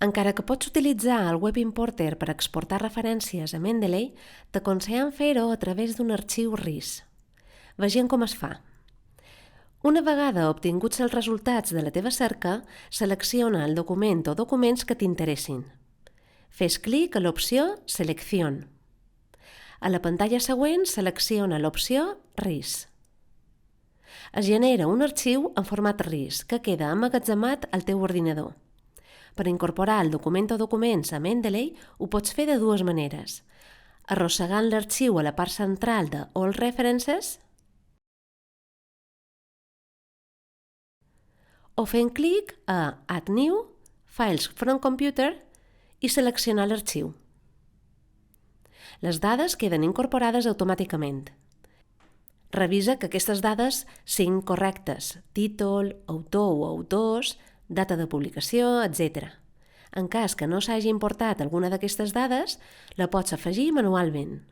Encara que pots utilitzar el Web Importer per exportar referències a Mendeley, t'aconsellen fer-ho a través d'un arxiu RIS. Vegem com es fa. Una vegada obtinguts els resultats de la teva cerca, selecciona el document o documents que t'interessin. Fes clic a l'opció Selección. A la pantalla següent selecciona l'opció RIS. Es genera un arxiu en format RIS que queda emmagatzemat al teu ordinador. Per incorporar el document o documents a Mendeley ho pots fer de dues maneres: arrossegant l'arxiu a la part central de All References o fent clic a Add New, Files from Computer i seleccionar l'arxiu. Les dades queden incorporades automàticament. Revisa que aquestes dades siguin correctes: títol, autor o autors, data de publicació, etc. En cas que no s'hagi importat alguna d'aquestes dades, la pots afegir manualment.